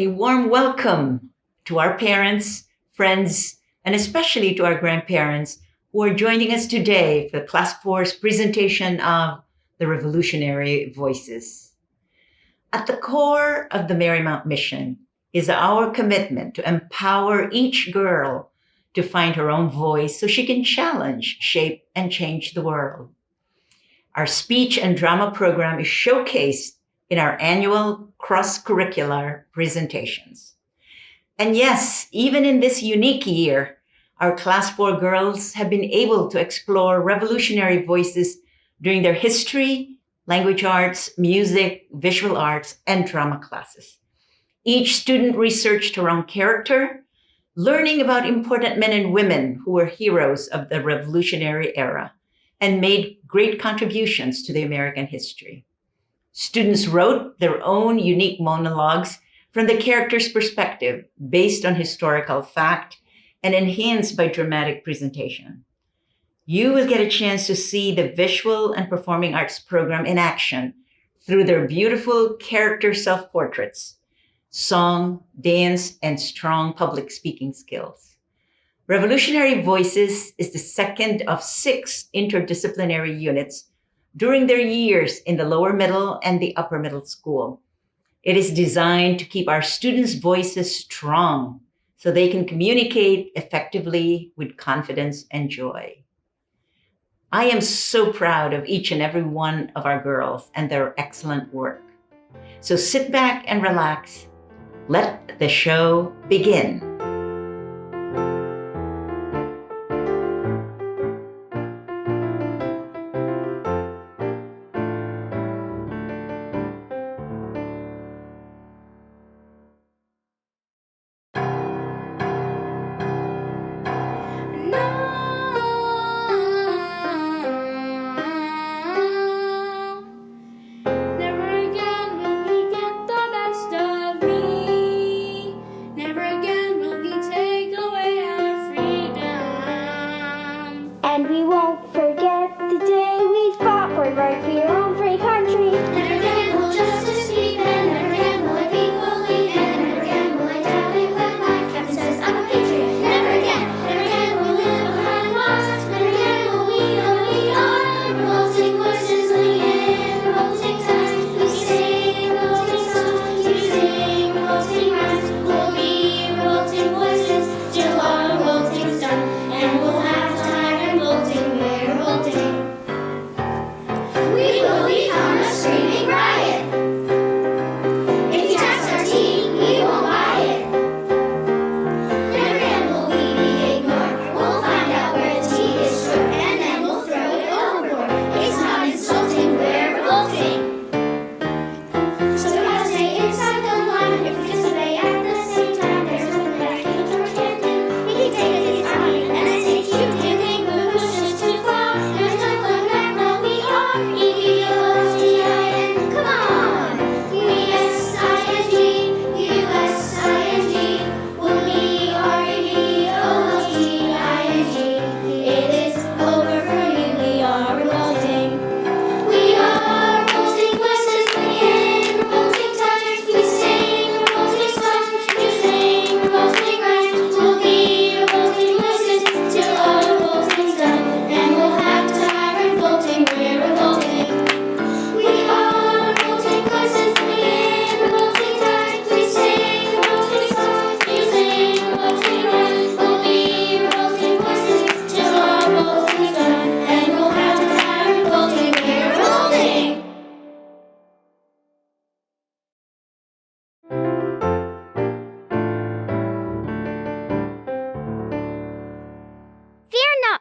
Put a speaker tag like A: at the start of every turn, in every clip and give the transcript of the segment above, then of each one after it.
A: A warm welcome to our parents, friends, and especially to our grandparents who are joining us today for Class 4's presentation of the Revolutionary Voices. At the core of the Marymount mission is our commitment to empower each girl to find her own voice so she can challenge, shape, and change the world. Our speech and drama program is showcased in our annual cross-curricular presentations. And yes, even in this unique year, our Class 4 girls have been able to explore revolutionary voices during their history, language arts, music, visual arts, and drama classes. Each student researched her own character, learning about important men and women who were heroes of the Revolutionary era and made great contributions to the American history. Students wrote their own unique monologues from the character's perspective, based on historical fact and enhanced by dramatic presentation. You will get a chance to see the visual and performing arts program in action through their beautiful character self-portraits, song, dance, and strong public speaking skills. Revolutionary Voices is the second of 6 interdisciplinary units during their years in the lower middle and the upper middle school. It is designed to keep our students' voices strong so they can communicate effectively with confidence and joy. I am so proud of each and every one of our girls and their excellent work. So sit back and relax. Let the show begin.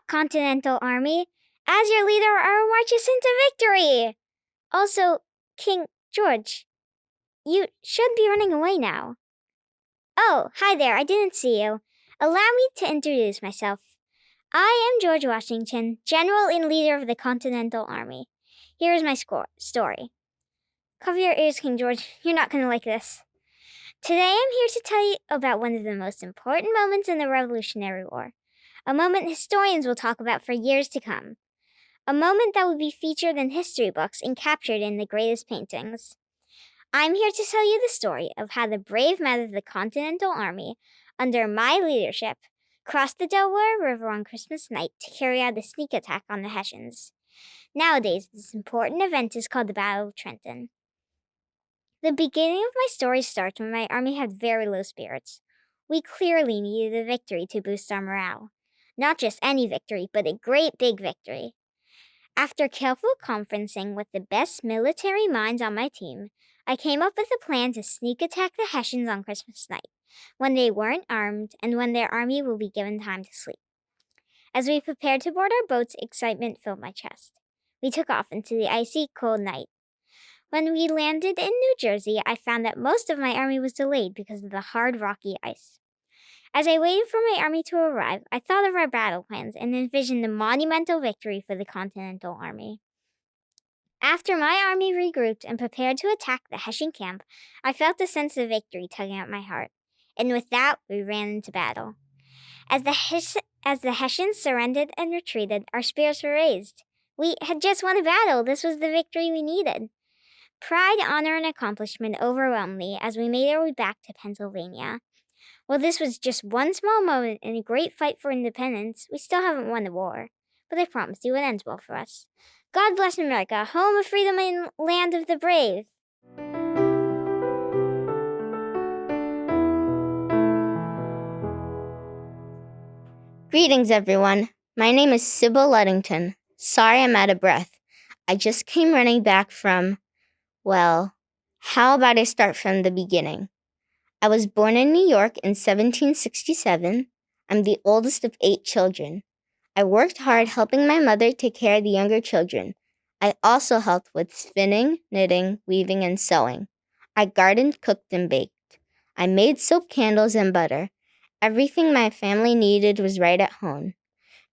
B: Continental Army, as your leader our marches into victory! Also, King George, you should be running away now. Oh, hi there, I didn't see you. Allow me to introduce myself. I am George Washington, General and leader of the Continental Army. Here is my story. Cover your ears, King George. You're not going to like this. Today I'm here to tell you about one of the most important moments in the Revolutionary War. A moment historians will talk about for years to come. A moment that will be featured in history books and captured in the greatest paintings. I'm here to tell you the story of how the brave men of the Continental Army, under my leadership, crossed the Delaware River on Christmas night to carry out a sneak attack on the Hessians. Nowadays, this important event is called the Battle of Trenton. The beginning of my story starts when my army had very low spirits. We clearly needed a victory to boost our morale. Not just any victory, but a great big victory. After careful conferencing with the best military minds on my team, I came up with a plan to sneak attack the Hessians on Christmas night, when they weren't armed and when their army will be given time to sleep. As we prepared to board our boats, excitement filled my chest. We took off into the icy, cold night. When we landed in New Jersey, I found that most of my army was delayed because of the hard, rocky ice. As I waited for my army to arrive, I thought of our battle plans and envisioned a monumental victory for the Continental Army. After my army regrouped and prepared to attack the Hessian camp, I felt a sense of victory tugging at my heart, and with that, we ran into battle. As the Hessians surrendered and retreated, our spirits were raised. We had just won a battle. This was the victory we needed. Pride, honor, and accomplishment overwhelmed me as we made our way back to Pennsylvania. While this was just one small moment in a great fight for independence, we still haven't won the war. But I promised you it ends well for us. God bless America, home of freedom and land of the brave.
C: Greetings, everyone. My name is Sybil Luddington. Sorry I'm out of breath. I just came running back from, well, how about I start from the beginning? I was born in New York in 1767. I'm the oldest of 8 children. I worked hard helping my mother take care of the younger children. I also helped with spinning, knitting, weaving, and sewing. I gardened, cooked, and baked. I made soap, candles, and butter. Everything my family needed was right at home.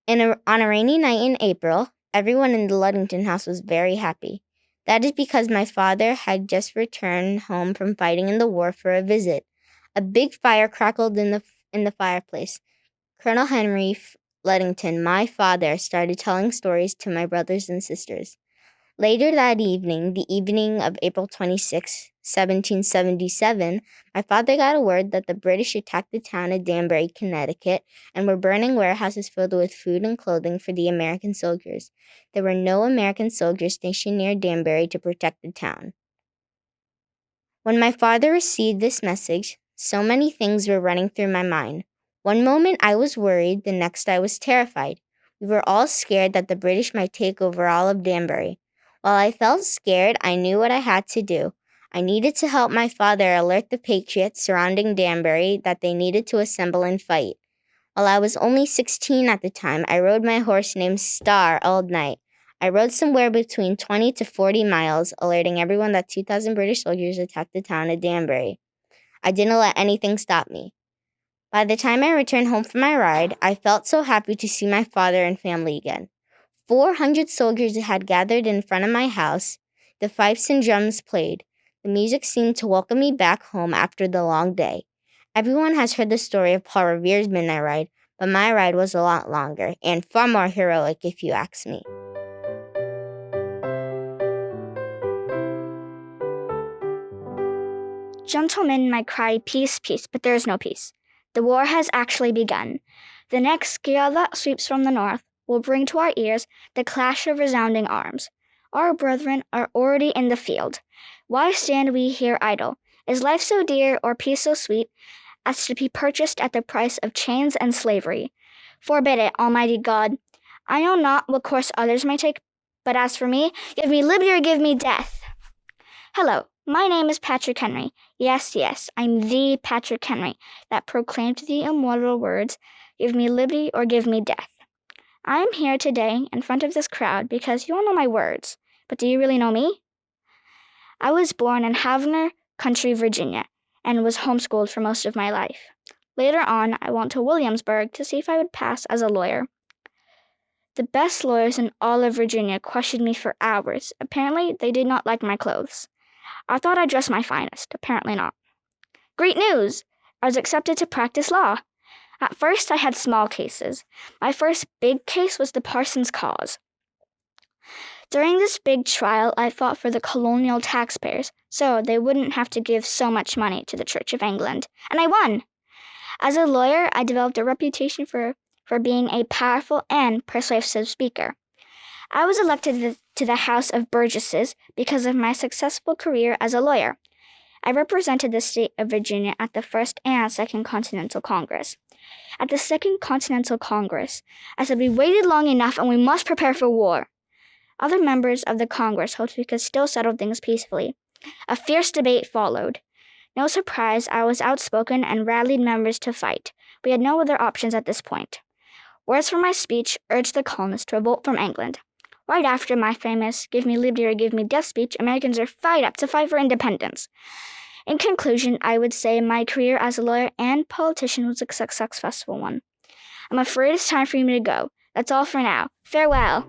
C: On a rainy night in April, everyone in the Luddington house was very happy. That is because my father had just returned home from fighting in the war for a visit. A big fire crackled in the fireplace. Colonel Henry Luddington, my father, started telling stories to my brothers and sisters. Later that evening, the evening of April 26, 1777, my father got a word that the British attacked the town of Danbury, Connecticut, and were burning warehouses filled with food and clothing for the American soldiers. There were no American soldiers stationed near Danbury to protect the town. When my father received this message, so many things were running through my mind. One moment I was worried, the next I was terrified. We were all scared that the British might take over all of Danbury. While I felt scared, I knew what I had to do. I needed to help my father alert the patriots surrounding Danbury that they needed to assemble and fight. While I was only 16 at the time, I rode my horse named Star all night. I rode somewhere between 20 to 40 miles, alerting everyone that 2,000 British soldiers attacked the town of Danbury. I didn't let anything stop me. By the time I returned home from my ride, I felt so happy to see my father and family again. 400 soldiers had gathered in front of my house. The fifes and drums played. The music seemed to welcome me back home after the long day. Everyone has heard the story of Paul Revere's midnight ride, but my ride was a lot longer and far more heroic if you ask me.
D: Gentlemen might cry, peace, peace, but there is no peace. The war has actually begun. The next gale that sweeps from the north will bring to our ears the clash of resounding arms. Our brethren are already in the field. Why stand we here idle? Is life so dear or peace so sweet as to be purchased at the price of chains and slavery? Forbid it, Almighty God. I know not what course others may take, but as for me, give me liberty or give me death. Hello, my name is Patrick Henry. Yes, I'm the Patrick Henry that proclaimed the immortal words, give me liberty or give me death. I am here today in front of this crowd because you all know my words, but do you really know me? I was born in Havner Country, Virginia, and was homeschooled for most of my life. Later on, I went to Williamsburg to see if I would pass as a lawyer. The best lawyers in all of Virginia questioned me for hours. Apparently, they did not like my clothes. I thought I dressed my finest. Apparently not. Great news! I was accepted to practice law. At first, I had small cases. My first big case was the Parsons cause. During this big trial, I fought for the colonial taxpayers, so they wouldn't have to give so much money to the Church of England, and I won! As a lawyer, I developed a reputation for being a powerful and persuasive speaker. I was elected to the House of Burgesses because of my successful career as a lawyer. I represented the state of Virginia at the First and Second Continental Congress. At the Second Continental Congress, I said we waited long enough and we must prepare for war. Other members of the Congress hoped we could still settle things peacefully. A fierce debate followed. No surprise, I was outspoken and rallied members to fight. We had no other options at this point. Words from my speech urged the colonists to revolt from England. Right after my famous "Give me liberty or give me death" speech, Americans are fired up to fight for independence. In conclusion, I would say my career as a lawyer and politician was a successful one. I'm afraid it's time for me to go. That's all for now. Farewell.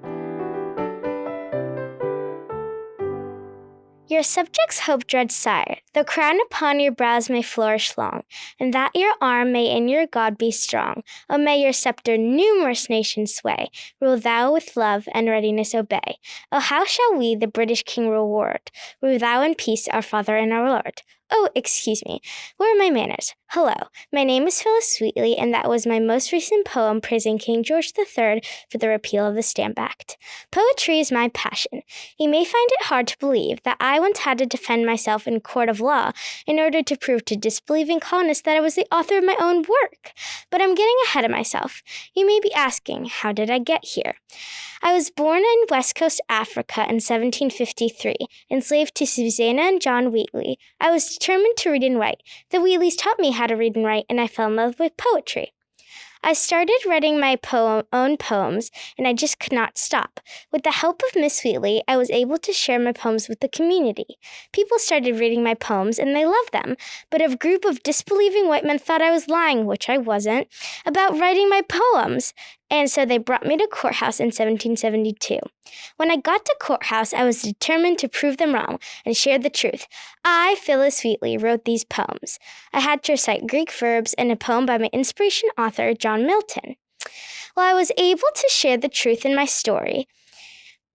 C: Your subjects hope, dread sire, the crown upon your brows may flourish long, and that your arm may in your God be strong. O may your scepter numerous nations sway, rule thou with love and readiness obey. O how shall we the British king reward? Rule thou in peace, our father and our lord. Oh, excuse me, where are my manners? Hello, my name is Phyllis Sweetly, and that was my most recent poem praising King George III for the repeal of the Stamp Act. Poetry is my passion. You may find it hard to believe that I once had to defend myself in a court of law in order to prove to disbelieving colonists that I was the author of my own work. But I'm getting ahead of myself. You may be asking, how did I get here? I was born in West Coast Africa in 1753, enslaved to Susanna and John Wheatley. I was determined to read and write. The Wheatleys taught me how to read and write, and I fell in love with poetry. I started writing my own poems, and I just could not stop. With the help of Miss Wheatley, I was able to share my poems with the community. People started reading my poems, and they loved them, but a group of disbelieving white men thought I was lying, which I wasn't, about writing my poems, and so they brought me to courthouse in 1772. When I got to courthouse, I was determined to prove them wrong and share the truth. I, Phyllis Wheatley, wrote these poems. I had to recite Greek verbs and a poem by my inspiration author, John Milton. While I was able to share the truth in my story,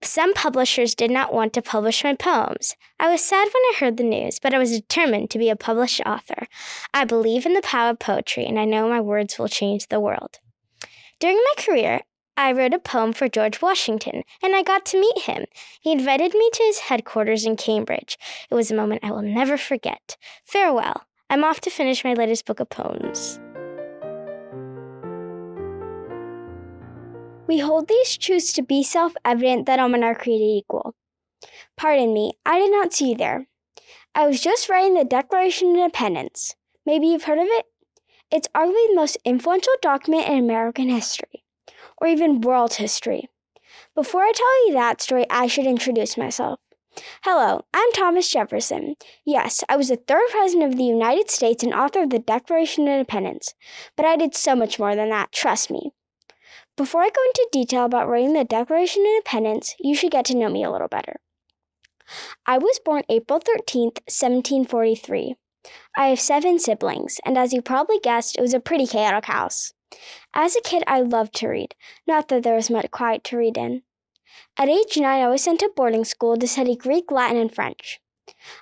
C: some publishers did not want to publish my poems. I was sad when I heard the news, but I was determined to be a published author. I believe in the power of poetry, and I know my words will change the world. During my career, I wrote a poem for George Washington, and I got to meet him. He invited me to his headquarters in Cambridge. It was a moment I will never forget. Farewell. I'm off to finish my latest book of poems.
E: We hold these truths to be self-evident that all men are created equal. Pardon me, I did not see you there. I was just writing the Declaration of Independence. Maybe you've heard of it? It's arguably the most influential document in American history, or even world history. Before I tell you that story, I should introduce myself. Hello, I'm Thomas Jefferson. Yes, I was the third president of the United States and author of the Declaration of Independence, but I did so much more than that, trust me. Before I go into detail about writing the Declaration of Independence, you should get to know me a little better. I was born April 13th, 1743. I have 7 siblings, and as you probably guessed, it was a pretty chaotic house. As a kid, I loved to read, not that there was much quiet to read in. At age 9, I was sent to boarding school to study Greek, Latin, and French.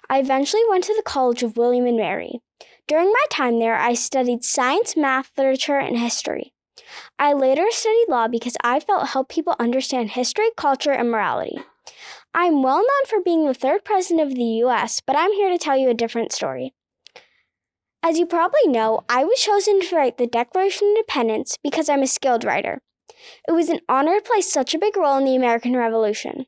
E: I eventually went to the College of William and Mary. During my time there, I studied science, math, literature, and history. I later studied law because I felt it helped people understand history, culture, and morality. I'm well known for being the 3rd president of the U.S., but I'm here to tell you a different story. As you probably know, I was chosen to write the Declaration of Independence because I'm a skilled writer. It was an honor to play such a big role in the American Revolution.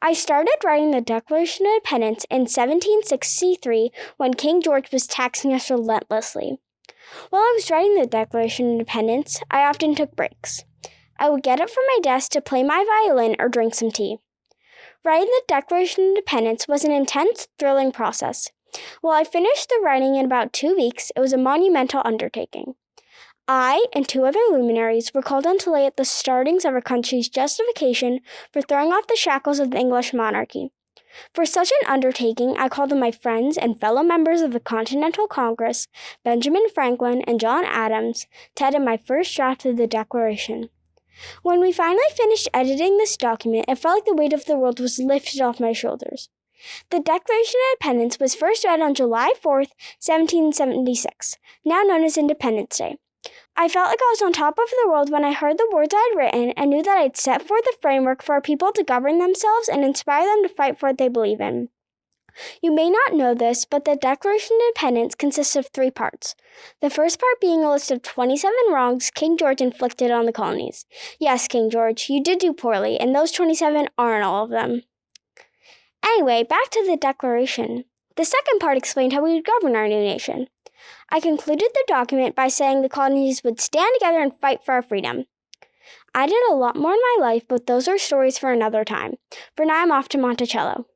E: I started writing the Declaration of Independence in 1763 when King George was taxing us relentlessly. While I was writing the Declaration of Independence, I often took breaks. I would get up from my desk to play my violin or drink some tea. Writing the Declaration of Independence was an intense, thrilling process. While I finished the writing in about 2 weeks, it was a monumental undertaking. I and 2 other luminaries were called on to lay at the startings of our country's justification for throwing off the shackles of the English monarchy. For such an undertaking, I called on my friends and fellow members of the Continental Congress, Benjamin Franklin and John Adams, to edit my first draft of the Declaration. When we finally finished editing this document, it felt like the weight of the world was lifted off my shoulders. The Declaration of Independence was first read on July 4th, 1776, now known as Independence Day. I felt like I was on top of the world when I heard the words I had written and knew that I'd set forth a framework for our people to govern themselves and inspire them to fight for what they believe in. You may not know this, but the Declaration of Independence consists of 3 parts. The first part being a list of 27 wrongs King George inflicted on the colonies. Yes, King George, you did do poorly, and those 27 aren't all of them. Anyway, back to the Declaration. The second part explained how we would govern our new nation. I concluded the document by saying the colonies would stand together and fight for our freedom. I did a lot more in my life, but those are stories for another time. For now, I'm off to Monticello.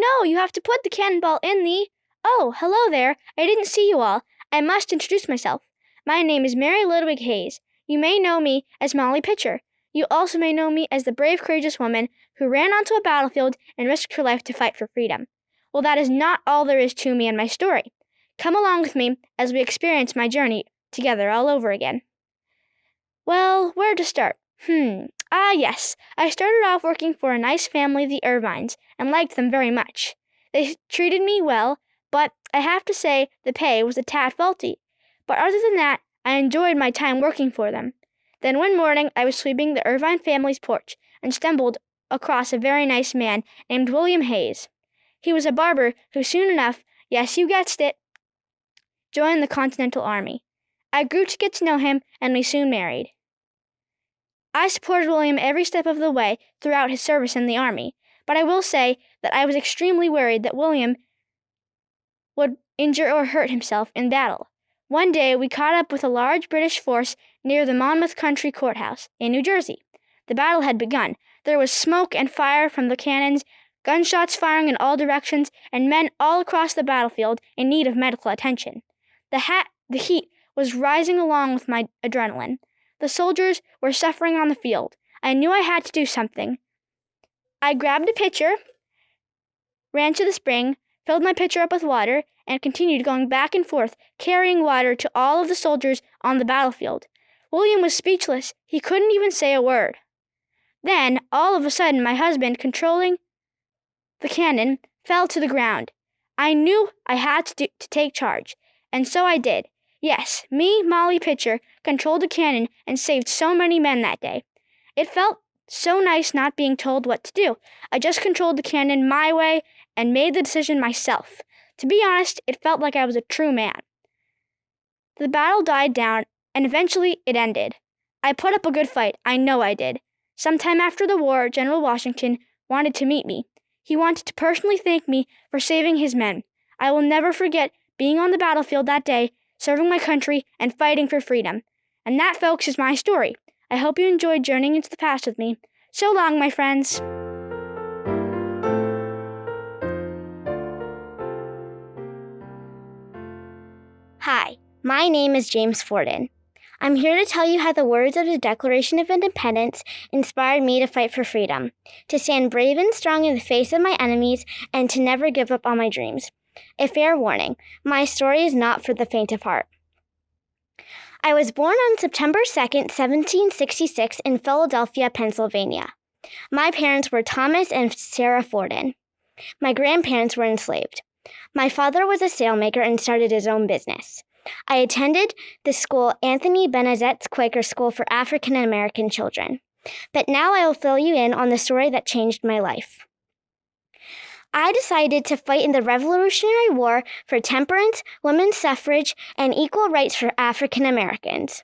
F: No, you have to put the cannonball in the... Oh, hello there. I didn't see you all. I must introduce myself. My name is Mary Ludwig Hayes. You may know me as Molly Pitcher. You also may know me as the brave, courageous woman who ran onto a battlefield and risked her life to fight for freedom. Well, that is not all there is to me and my story. Come along with me as we experience my journey together all over again. Well, where to start? Yes. I started off working for a nice family, the Irvines, and liked them very much. They treated me well, but I have to say the pay was a tad faulty. But other than that, I enjoyed my time working for them. Then one morning, I was sweeping the Irvine family's porch and stumbled across a very nice man named William Hayes. He was a barber who soon enough, yes, you guessed it, joined the Continental Army. I grew to get to know him, and we soon married. I supported William every step of the way throughout his service in the Army, but I will say that I was extremely worried that William would injure or hurt himself in battle. One day, we caught up with a large British force near the Monmouth Country Courthouse in New Jersey. The battle had begun. There was smoke and fire from the cannons, gunshots firing in all directions, and men all across the battlefield in need of medical attention. The heat was rising along with my adrenaline. The soldiers were suffering on the field. I knew I had to do something. I grabbed a pitcher, ran to the spring, filled my pitcher up with water, and continued going back and forth, carrying water to all of the soldiers on the battlefield. William was speechless. He couldn't even say a word. Then, all of a sudden, my husband, controlling the cannon, fell to the ground. I knew I had to take charge, and so I did. Yes, me, Molly Pitcher, controlled the cannon and saved so many men that day. It felt so nice not being told what to do. I just controlled the cannon my way and made the decision myself. To be honest, it felt like I was a true man. The battle died down, and eventually it ended. I put up a good fight, I know I did. Sometime after the war, General Washington wanted to meet me. He wanted to personally thank me for saving his men. I will never forget being on the battlefield that day, serving my country, and fighting for freedom. And that, folks, is my story. I hope you enjoyed journeying into the past with me. So long, my friends.
C: Hi, my name is James Forden. I'm here to tell you how the words of the Declaration of Independence inspired me to fight for freedom, to stand brave and strong in the face of my enemies, and to never give up on my dreams. A fair warning, my story is not for the faint of heart. I was born on September 2nd, 1766 in Philadelphia, Pennsylvania. My parents were Thomas and Sarah Forden. My grandparents were enslaved. My father was a sailmaker and started his own business. I attended the school Anthony Benezet's Quaker School for African American Children. But now I will fill you in on the story that changed my life. I decided to fight in the Revolutionary War for temperance, women's suffrage, and equal rights for African Americans.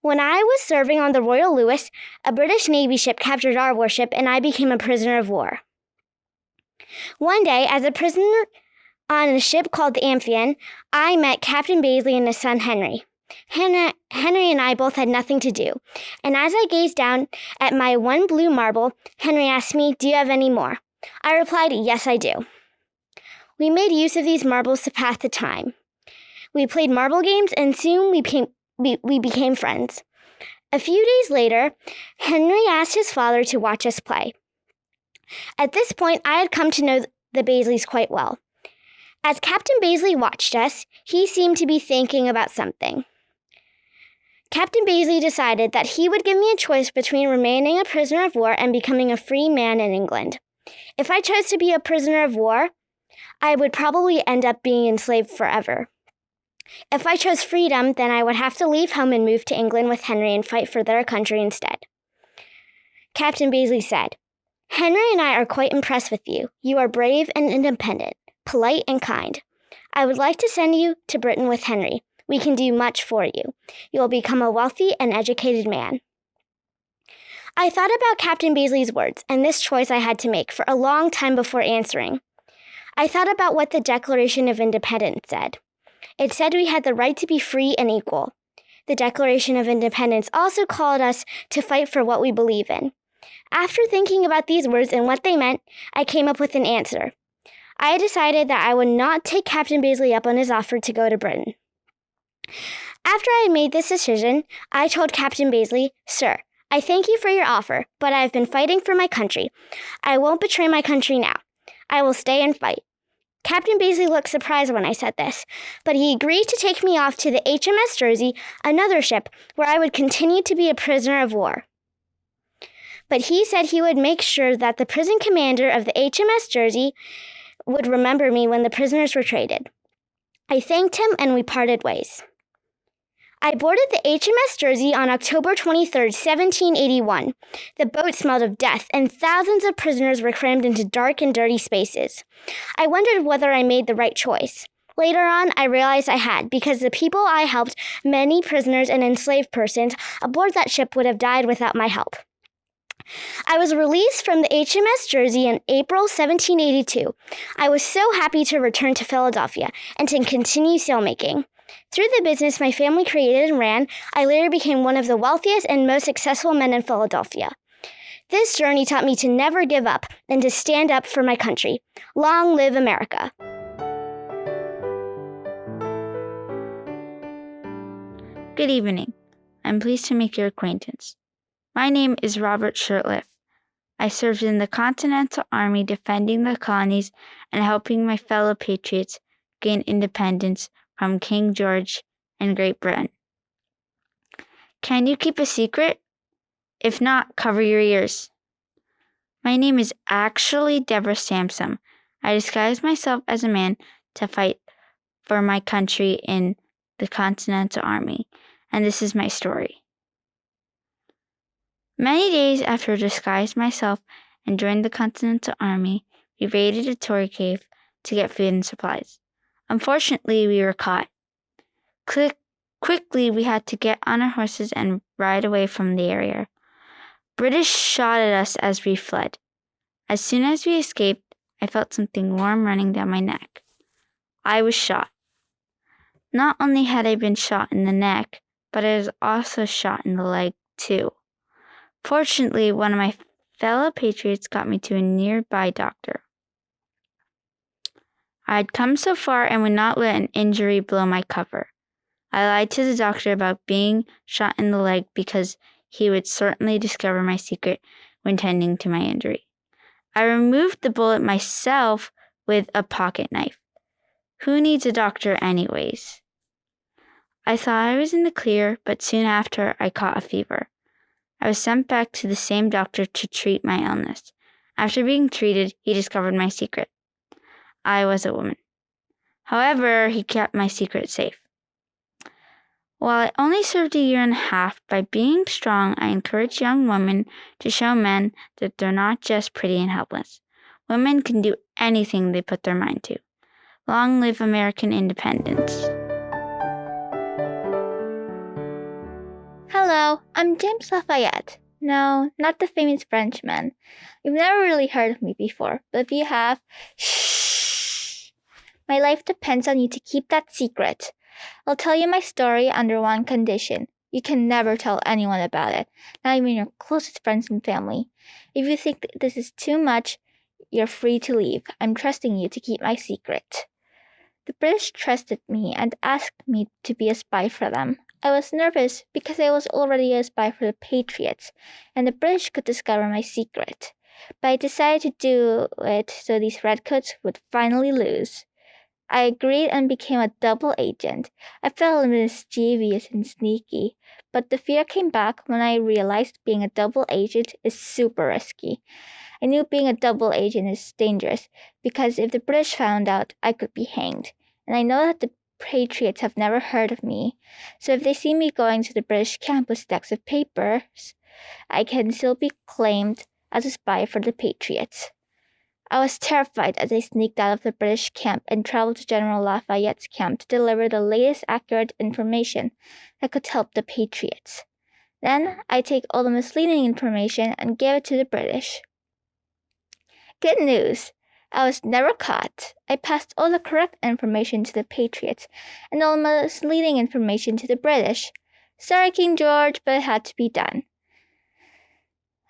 C: When I was serving on the Royal Lewis, a British Navy ship captured our warship, and I became a prisoner of war. One day, as a prisoner on a ship called the Amphion, I met Captain Baisley and his son Henry. Henry and I both had nothing to do, and as I gazed down at my one blue marble, Henry asked me, "Do you have any more?" I replied, "Yes, I do." We made use of these marbles to pass the time. We played marble games, and soon we became friends. A few days later, Henry asked his father to watch us play. At this point, I had come to know the Baisleys quite well.
B: As Captain Baisley watched us, he seemed to be thinking about something. Captain Baisley decided that he would give me a choice between remaining a prisoner of war and becoming a free man in England. If I chose to be a prisoner of war, I would probably end up being enslaved forever. If I chose freedom, then I would have to leave home and move to England with Henry and fight for their country instead. Captain Baisley said, "Henry and I are quite impressed with you. You are brave and independent, polite and kind. I would like to send you to Britain with Henry. We can do much for you. You will become a wealthy and educated man." I thought about Captain Baisley's words and this choice I had to make for a long time before answering. I thought about what the Declaration of Independence said. It said we had the right to be free and equal. The Declaration of Independence also called us to fight for what we believe in. After thinking about these words and what they meant, I came up with an answer. I decided that I would not take Captain Baisley up on his offer to go to Britain. After I had made this decision, I told Captain Baisley, "Sir, I thank you for your offer, but I have been fighting for my country. I won't betray my country now. I will stay and fight." Captain Baisley looked surprised when I said this, but he agreed to take me off to the HMS Jersey, another ship, where I would continue to be a prisoner of war. But he said he would make sure that the prison commander of the HMS Jersey would remember me when the prisoners were traded. I thanked him and we parted ways. I boarded the HMS Jersey on October 23, 1781. The boat smelled of death, and thousands of prisoners were crammed into dark and dirty spaces. I wondered whether I made the right choice. Later on, I realized I had, because the people I helped, many prisoners and enslaved persons aboard that ship would have died without my help. I was released from the HMS Jersey in April 1782. I was so happy to return to Philadelphia and to continue sailmaking. Through the business my family created and ran, I later became one of the wealthiest and most successful men in Philadelphia. This journey taught me to never give up and to stand up for my country. Long live America!
G: Good evening. I'm pleased to make your acquaintance. My name is Robert Shirtliff. I served in the Continental Army defending the colonies and helping my fellow patriots gain independence from King George and Great Britain. Can you keep a secret? If not, cover your ears. My name is actually Deborah Sampson. I disguised myself as a man to fight for my country in the Continental Army, and this is my story. Many days after I disguised myself and joined the Continental Army, we raided a Tory cave to get food and supplies. Unfortunately, we were caught. Quickly, we had to get on our horses and ride away from the area. British shot at us as we fled. As soon as we escaped, I felt something warm running down my neck. I was shot. Not only had I been shot in the neck, but I was also shot in the leg, too. Fortunately, one of my fellow patriots got me to a nearby doctor. I had come so far and would not let an injury blow my cover. I lied to the doctor about being shot in the leg because he would certainly discover my secret when tending to my injury. I removed the bullet myself with a pocket knife. Who needs a doctor anyways? I thought I was in the clear, but soon after I caught a fever. I was sent back to the same doctor to treat my illness. After being treated, he discovered my secret. I was a woman. However, he kept my secret safe. While I only served a year and a half, by being strong, I encouraged young women to show men that they're not just pretty and helpless. Women can do anything they put their mind to. Long live American independence.
F: Hello, I'm James Lafayette. No, not the famous Frenchman. You've never really heard of me before, but if you have, shh. My life depends on you to keep that secret. I'll tell you my story under one condition. You can never tell anyone about it, not even your closest friends and family. If you think this is too much, you're free to leave. I'm trusting you to keep my secret. The British trusted me and asked me to be a spy for them. I was nervous because I was already a spy for the Patriots, and the British could discover my secret. But I decided to do it so these redcoats would finally lose.
G: I agreed and became a double agent. I felt mischievous and sneaky, but the fear came back when I realized being a double agent is super risky. I knew being a double agent is dangerous because if the British found out, I could be hanged. And I know that the Patriots have never heard of me, so if they see me going to the British camp with stacks of papers, I can still be claimed as a spy for the Patriots. I was terrified as I sneaked out of the British camp and traveled to General Lafayette's camp to deliver the latest accurate information that could help the Patriots. Then I take all the misleading information and give it to the British. Good news! I was never caught. I passed all the correct information to the Patriots and all the misleading information to the British. Sorry, King George, but it had to be done.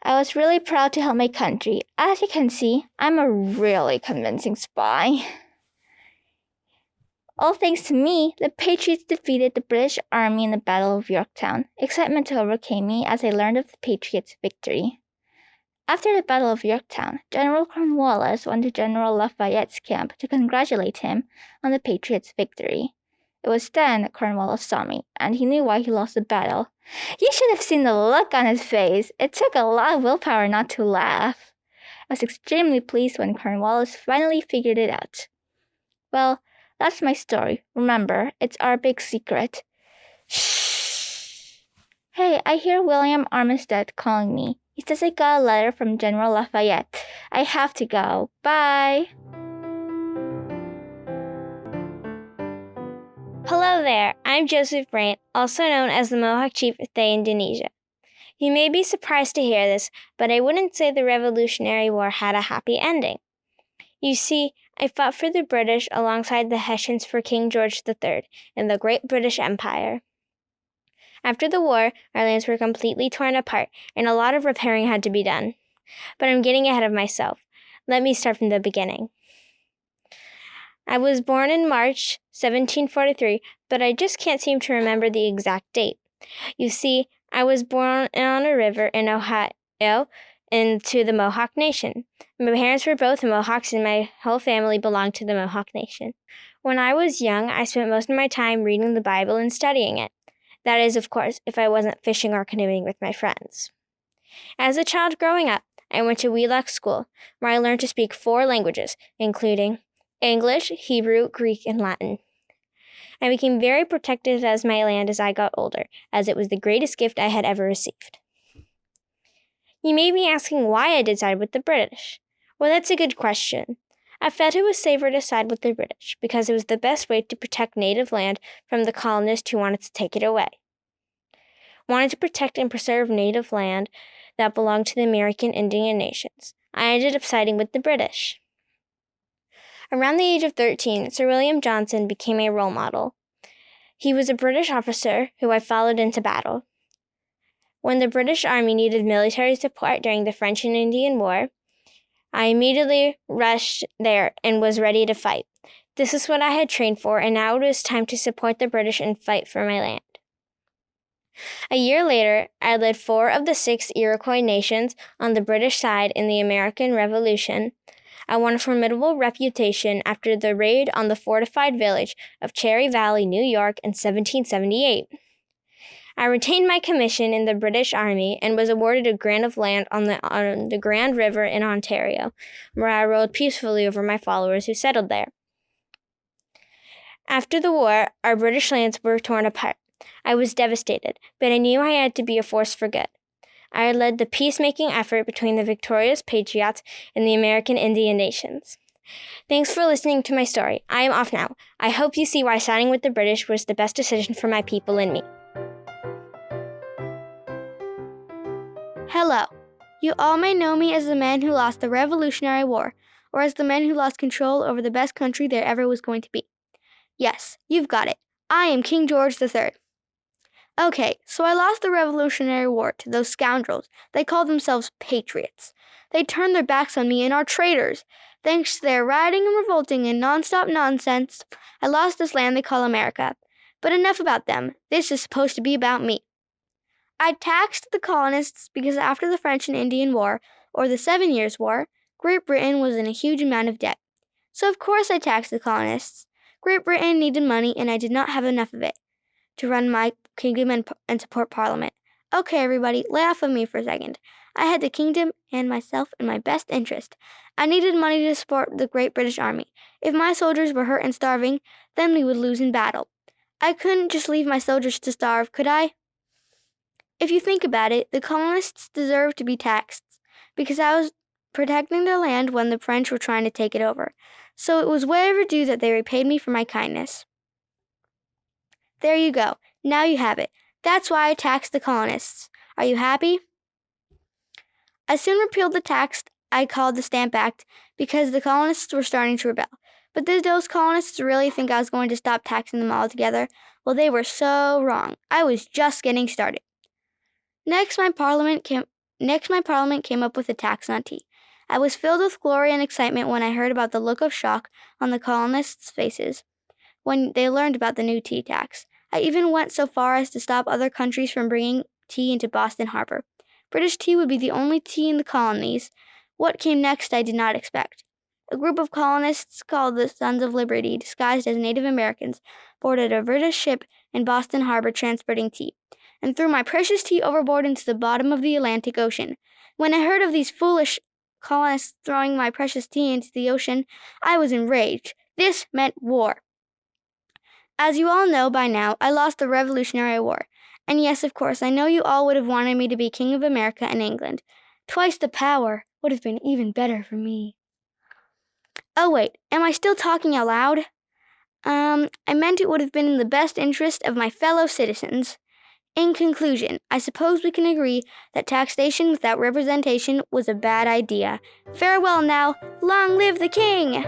G: I was really proud to help my country. As you can see, I'm a really convincing spy. All thanks to me, the Patriots defeated the British Army in the Battle of Yorktown. Excitement overcame me as I learned of the Patriots' victory. After the Battle of Yorktown, General Cornwallis went to General Lafayette's camp to congratulate him on the Patriots' victory. It was then that Cornwallis saw me, and he knew why he lost the battle. You should have seen the look on his face. It took a lot of willpower not to laugh. I was extremely pleased when Cornwallis finally figured it out. Well, that's my story. Remember, it's our big secret. Shh. Hey, I hear William Armistead calling me. He says I got a letter from General Lafayette. I have to go. Bye.
E: Hello there, I'm Joseph Brant, also known as the Mohawk Chief of Thay, Indonesia. You may be surprised to hear this, but I wouldn't say the Revolutionary War had a happy ending. You see, I fought for the British alongside the Hessians for King George III in the Great British Empire. After the war, our lands were completely torn apart, and a lot of repairing had to be done. But I'm getting ahead of myself. Let me start from the beginning. I was born in March 1743, but I just can't seem to remember the exact date. You see, I was born on a river in Ohio into the Mohawk Nation. My parents were both Mohawks, and my whole family belonged to the Mohawk Nation. When I was young, I spent most of my time reading the Bible and studying it. That is, of course, if I wasn't fishing or canoeing with my friends. As a child growing up, I went to Wheelock School, where I learned to speak 4 languages, including English, Hebrew, Greek, and Latin. I became very protective of my land as I got older, as it was the greatest gift I had ever received. You may be asking why I did side with the British. Well, that's a good question. I felt it was safer to side with the British because it was the best way to protect native land from the colonists who wanted to take it away. Wanted to protect and preserve native land that belonged to the American Indian nations. I ended up siding with the British. Around the age of 13, Sir William Johnson became a role model. He was a British officer who I followed into battle. When the British Army needed military support during the French and Indian War, I immediately rushed there and was ready to fight. This is what I had trained for, and now it was time to support the British and fight for my land. A year later, I led 4 of the 6 Iroquois nations on the British side in the American Revolution. I won a formidable reputation after the raid on the fortified village of Cherry Valley, New York in 1778. I retained my commission in the British Army and was awarded a grant of land on the Grand River in Ontario, where I ruled peacefully over my followers who settled there. After the war, our British lands were torn apart. I was devastated, but I knew I had to be a force for good. I led the peacemaking effort between the victorious Patriots and the American Indian nations. Thanks for listening to my story. I am off now. I hope you see why siding with the British was the best decision for my people and me.
F: Hello. You all may know me as the man who lost the Revolutionary War, or as the man who lost control over the best country there ever was going to be. Yes, you've got it. I am King George III. Okay, so I lost the Revolutionary War to those scoundrels. They call themselves patriots. They turned their backs on me and are traitors. Thanks to their rioting and revolting and non-stop nonsense, I lost this land they call America. But enough about them. This is supposed to be about me. I taxed the colonists because after the French and Indian War, or the 7 Years' War, Great Britain was in a huge amount of debt. So of course I taxed the colonists. Great Britain needed money, and I did not have enough of it to run my kingdom and support Parliament. Okay, everybody, lay off of me for a second. I had the kingdom and myself in my best interest. I needed money to support the Great British Army. If my soldiers were hurt and starving, then we would lose in battle. I couldn't just leave my soldiers to starve, could I? If you think about it, the colonists deserved to be taxed, because I was protecting their land when the French were trying to take it over. So it was way overdue that they repaid me for my kindness. There you go. Now you have it. That's why I taxed the colonists. Are you happy? I soon repealed the tax I called the Stamp Act because the colonists were starting to rebel. But did those colonists really think I was going to stop taxing them altogether? Well, they were so wrong. I was just getting started. Next, my parliament came up with a tax on tea. I was filled with glory and excitement when I heard about the look of shock on the colonists' faces when they learned about the new tea tax. I even went so far as to stop other countries from bringing tea into Boston Harbor. British tea would be the only tea in the colonies. What came next I did not expect. A group of colonists called the Sons of Liberty, disguised as Native Americans, boarded a British ship in Boston Harbor transporting tea, and threw my precious tea overboard into the bottom of the Atlantic Ocean. When I heard of these foolish colonists throwing my precious tea into the ocean, I was enraged. This meant war. As you all know by now, I lost the Revolutionary War. And yes, of course, I know you all would have wanted me to be King of America and England. Twice the power would have been even better for me. Oh wait, am I still talking out loud? I meant it would have been in the best interest of my fellow citizens. In conclusion, I suppose we can agree that taxation without representation was a bad idea. Farewell now, long live the king!